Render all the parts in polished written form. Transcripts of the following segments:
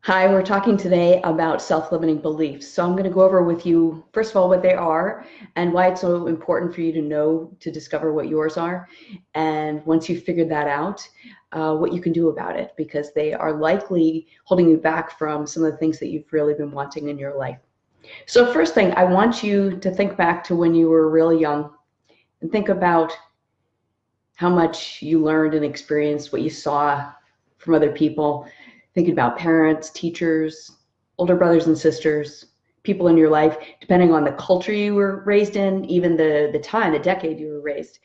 Hi, we're talking today about self-limiting beliefs. So I'm going to go over with you, first of all, what they are and why it's so important for you to know to discover what yours are. And once you've figured that out, what you can do about it, because they are likely holding you back from some of the things that you've really been wanting in your life. So first thing, I want you to think back to when you were really young and think about how much you learned and experienced, what you saw from other people, thinking about parents, teachers, older brothers and sisters, people in your life, depending on the culture you were raised in, even the time, the decade you were raised.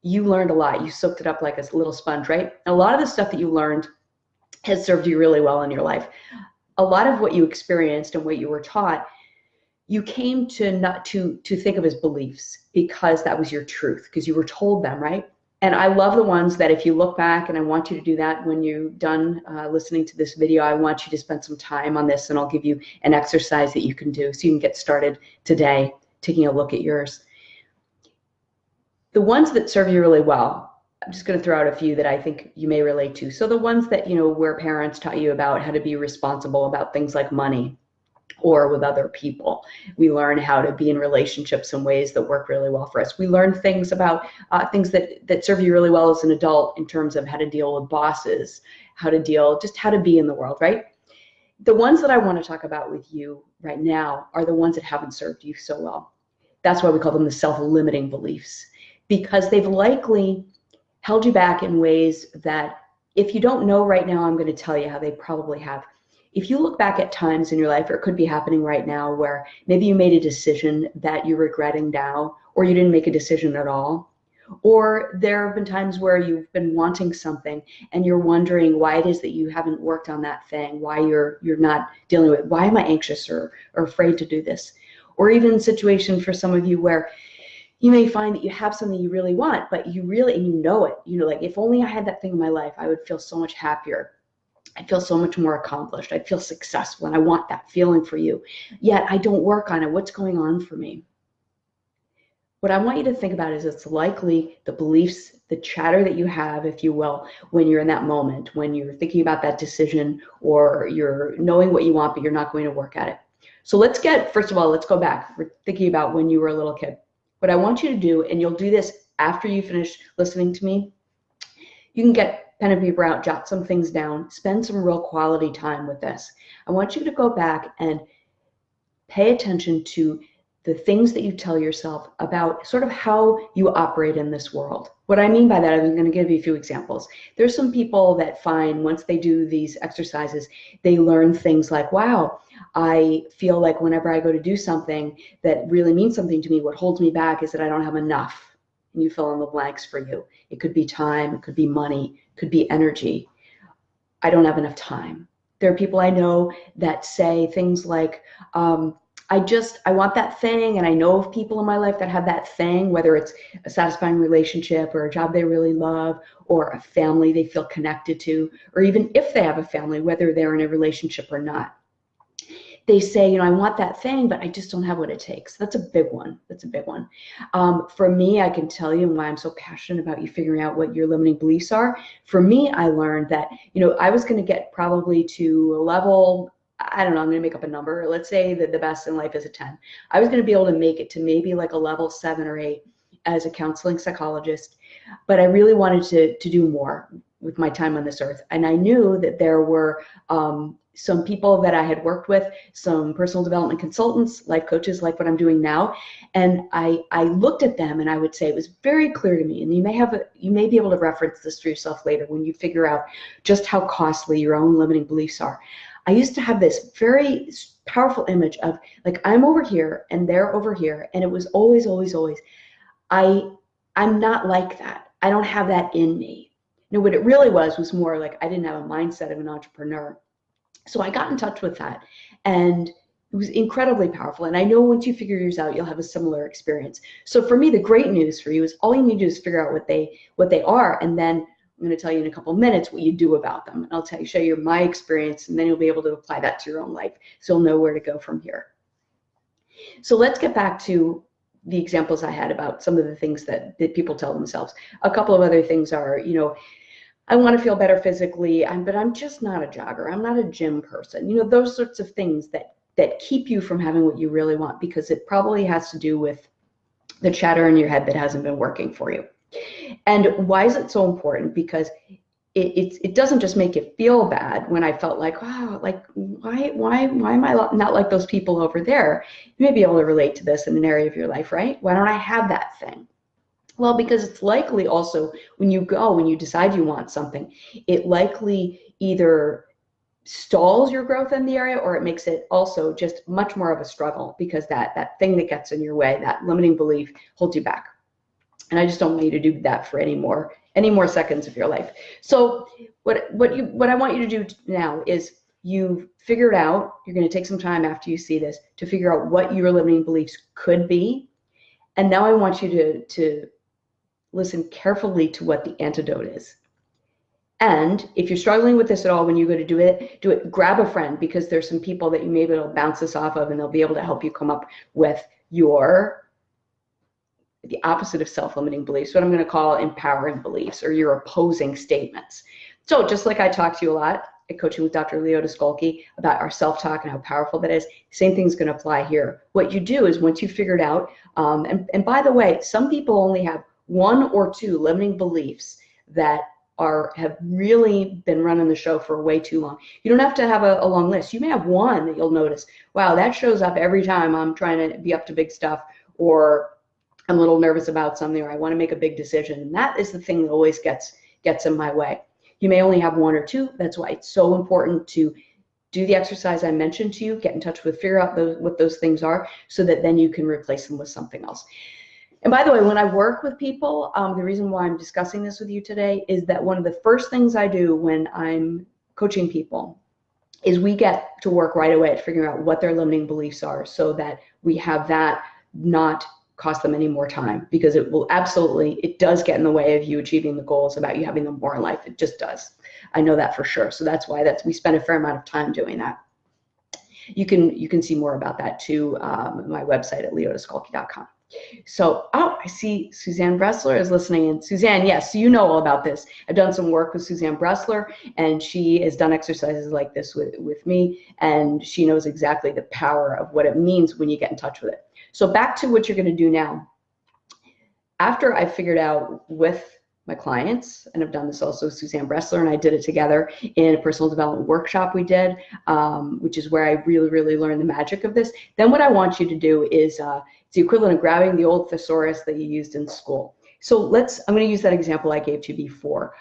You learned a lot. You soaked it up like a little sponge, right? A lot of the stuff that you learned has served you really well in your life. A lot of what you experienced and what you were taught, you came to not to think of as beliefs because that was your truth, because you were told them, right? And I love the ones that if you look back, and I want you to do that when you're done listening to this video, I want you to spend some time on this, and I'll give you an exercise that you can do so you can get started today taking a look at yours. The ones that serve you really well, I'm just going to throw out a few that I think you may relate to. So the ones that, where parents taught you about how to be responsible about things like money, or with other people. We learn how to be in relationships in ways that work really well for us. We learn things about things that serve you really well as an adult in terms of how to deal with bosses, just how to be in the world, right? The ones that I want to talk about with you right now are the ones that haven't served you so well. That's why we call them the self-limiting beliefs, because they've likely held you back in ways that, if you don't know right now, I'm going to tell you how they probably have. If you look back at times in your life, or it could be happening right now, where maybe you made a decision that you're regretting now, or you didn't make a decision at all, or there have been times where you've been wanting something and you're wondering why it is that you haven't worked on that thing, why you're not dealing with it. Why am I anxious or afraid to do this? Or even a situation for some of you where you may find that you have something you really want, but you really, and you know it, like, if only I had that thing in my life, I would feel so much happier. I'd feel so much more accomplished. I'd feel successful, and I want that feeling for you. Yet I don't work on it. What's going on for me? What I want you to think about is it's likely the beliefs, the chatter that you have, if you will, when you're in that moment, when you're thinking about that decision, or you're knowing what you want, but you're not going to work at it. So first of all, let's go back. We're thinking about when you were a little kid. What I want you to do, and you'll do this after you finish listening to me, you can get pen and paper out, jot some things down, spend some real quality time with this. I want you to go back and pay attention to the things that you tell yourself about sort of how you operate in this world. What I mean by that, I'm going to give you a few examples. There's some people that find once they do these exercises, they learn things like, wow, I feel like whenever I go to do something that really means something to me, what holds me back is that I don't have enough. And you fill in the blanks for you. It could be time, it could be money, it could be energy. I don't have enough time. There are people I know that say things like, I want that thing, and I know of people in my life that have that thing, whether it's a satisfying relationship or a job they really love or a family they feel connected to, or even if they have a family, whether they're in a relationship or not. They say, I want that thing, but I just don't have what it takes. That's a big one. That's a big one. For me, I can tell you why I'm so passionate about you figuring out what your limiting beliefs are. For me, I learned that, I was going to get probably to a level, I don't know, I'm going to make up a number. Let's say that the best in life is a 10. I was going to be able to make it to maybe like a level 7 or 8 as a counseling psychologist, but I really wanted to do more with my time on this earth. And I knew that there were some people that I had worked with, some personal development consultants, life coaches, like what I'm doing now. And I looked at them and I would say, it was very clear to me, and you may be able to reference this for yourself later when you figure out just how costly your own limiting beliefs are. I used to have this very powerful image of, like, I'm over here and they're over here. And it was always, always, always, I'm not like that. I don't have that in me. What it really was more like I didn't have a mindset of an entrepreneur. So I got in touch with that, and it was incredibly powerful. And I know once you figure yours out, you'll have a similar experience. So for me, the great news for you is all you need to do is figure out what they are, and then I'm going to tell you in a couple of minutes what you do about them. And I'll show you my experience, and then you'll be able to apply that to your own life, so you'll know where to go from here. So let's get back to the examples I had about some of the things that people tell themselves. A couple of other things are, I want to feel better physically, but I'm just not a jogger. I'm not a gym person. You know, those sorts of things that keep you from having what you really want, because it probably has to do with the chatter in your head that hasn't been working for you. And why is it so important? Because it doesn't just make you feel bad when I felt like, wow, like why am I not like those people over there? You may be able to relate to this in an area of your life, right? Why don't I have that thing? Well, because it's likely also when you decide you want something, it likely either stalls your growth in the area, or it makes it also just much more of a struggle, because that thing that gets in your way, that limiting belief, holds you back. And I just don't want you to do that for any more seconds of your life. So what I want you to do now is, you've figured out, you're going to take some time after you see this to figure out what your limiting beliefs could be. And now I want you to listen carefully to what the antidote is. And if you're struggling with this at all, when you go to do it, grab a friend, because there's some people that you may be able to bounce this off of, and they'll be able to help you come up with the opposite of self-limiting beliefs, what I'm going to call empowering beliefs, or your opposing statements. So just like I talk to you a lot at Coaching with Dr. Leo Descalchi about our self-talk and how powerful that is, same thing's going to apply here. What you do is, once you've figured out, and by the way, some people only have one or two limiting beliefs that have really been running the show for way too long. You don't have to have a long list. You may have one that you'll notice, wow, that shows up every time I'm trying to be up to big stuff, or I'm a little nervous about something, or I want to make a big decision. And that is the thing that always gets in my way. You may only have one or two. That's why it's so important to do the exercise I mentioned to you, get in touch with, figure out what those things are, so that then you can replace them with something else. And by the way, when I work with people, the reason why I'm discussing this with you today is that one of the first things I do when I'm coaching people is we get to work right away at figuring out what their limiting beliefs are, so that we have that not cost them any more time, because it does get in the way of you achieving the goals, about you having them more in life. It just does. I know that for sure. So that's why we spend a fair amount of time doing that. You can see more about that too, my website at leodescalchi.com. So, I see Suzanne Bressler is listening in. Suzanne, yes, you know all about this. I've done some work with Suzanne Bressler, and she has done exercises like this with me, and she knows exactly the power of what it means when you get in touch with it. So back to what you're going to do now. After I figured out with my clients, and I've done this also with Suzanne Bressler, and I did it together in a personal development workshop we did, which is where I really, really learned the magic of this. Then what I want you to do is, it's the equivalent of grabbing the old thesaurus that you used in school. So I'm going to use that example I gave to you before.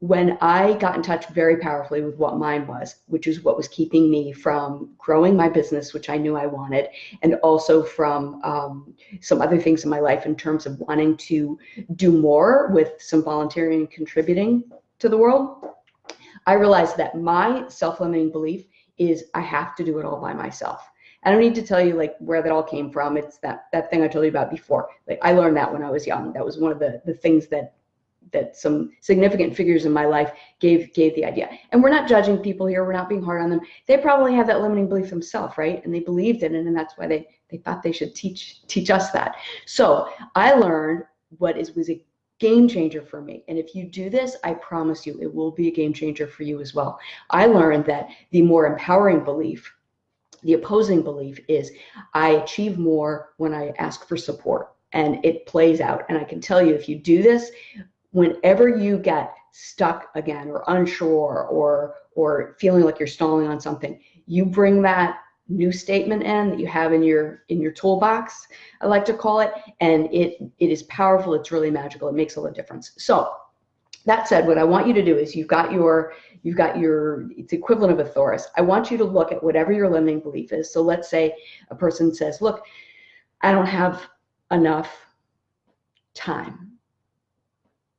When I got in touch very powerfully with what mine was, which is what was keeping me from growing my business, which I knew I wanted, and also from some other things in my life in terms of wanting to do more with some volunteering and contributing to the world, I realized that my self-limiting belief is I have to do it all by myself. I don't need to tell you like where that all came from. It's that thing I told you about before. Like, I learned that when I was young. That was one of the things that some significant figures in my life gave the idea. And we're not judging people here. We're not being hard on them. They probably have that limiting belief themselves, right? And they believed in it, and that's why they thought they should teach us that. So I learned what was a game changer for me. And if you do this, I promise you, it will be a game changer for you as well. I learned that the more empowering belief, the opposing belief, is I achieve more when I ask for support. And it plays out. And I can tell you, if you do this, whenever you get stuck again, or unsure, or feeling like you're stalling on something, you bring that new statement in that you have in your toolbox, I like to call it, and it is powerful. It's really magical. It makes a lot of difference. So that said, what I want you to do is, you've got your it's the equivalent of a thesaurus. I want you to look at whatever your limiting belief is. So let's say a person says, look, I don't have enough time.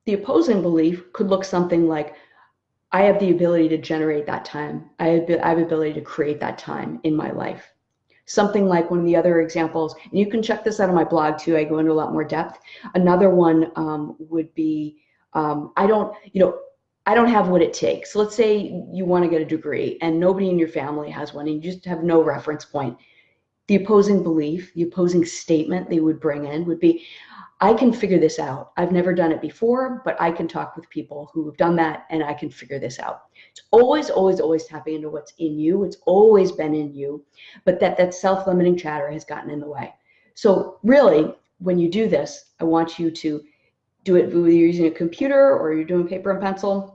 The opposing belief could look something like, I have the ability to generate that time. I have the ability to create that time in my life. Something like one of the other examples, and you can check this out on my blog too, I go into a lot more depth. Another one would be, I don't have what it takes. Let's say you want to get a degree and nobody in your family has one, and you just have no reference point. The opposing belief, the opposing statement they would bring in would be, I can figure this out. I've never done it before, but I can talk with people who have done that and I can figure this out. It's always, always, always tapping into what's in you. It's always been in you, but that self-limiting chatter has gotten in the way. So really, when you do this, I want you to do it whether you're using a computer or you're doing paper and pencil.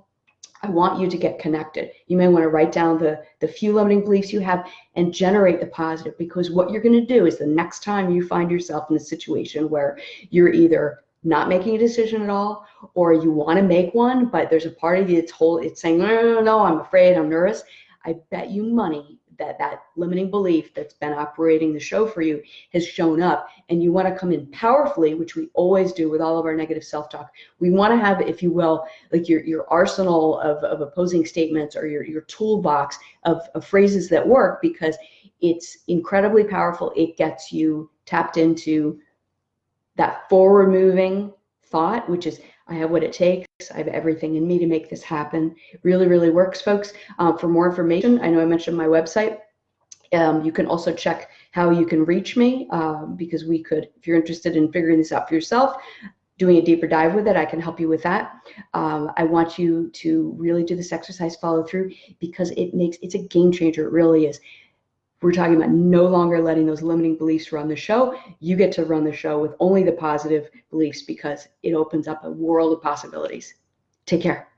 I want you to get connected. You may want to write down the few limiting beliefs you have and generate the positive, because what you're going to do is the next time you find yourself in a situation where you're either not making a decision at all or you want to make one, but there's a part of you it's saying, no, I'm afraid, I'm nervous. I bet you money that limiting belief that's been operating the show for you has shown up, and you want to come in powerfully, which we always do with all of our negative self-talk. We want to have, if you will, like your arsenal of opposing statements, or your toolbox of phrases that work, because it's incredibly powerful. It gets you tapped into that forward moving thought, which is, I have what it takes. I have everything in me to make this happen. Really, really works, folks. For more information, I know I mentioned my website. You can also check how you can reach me, because we could, if you're interested in figuring this out for yourself, doing a deeper dive with it, I can help you with that. I want you to really do this exercise, follow through, because it's a game changer. It really is. We're talking about no longer letting those limiting beliefs run the show. You get to run the show with only the positive beliefs, because it opens up a world of possibilities. Take care.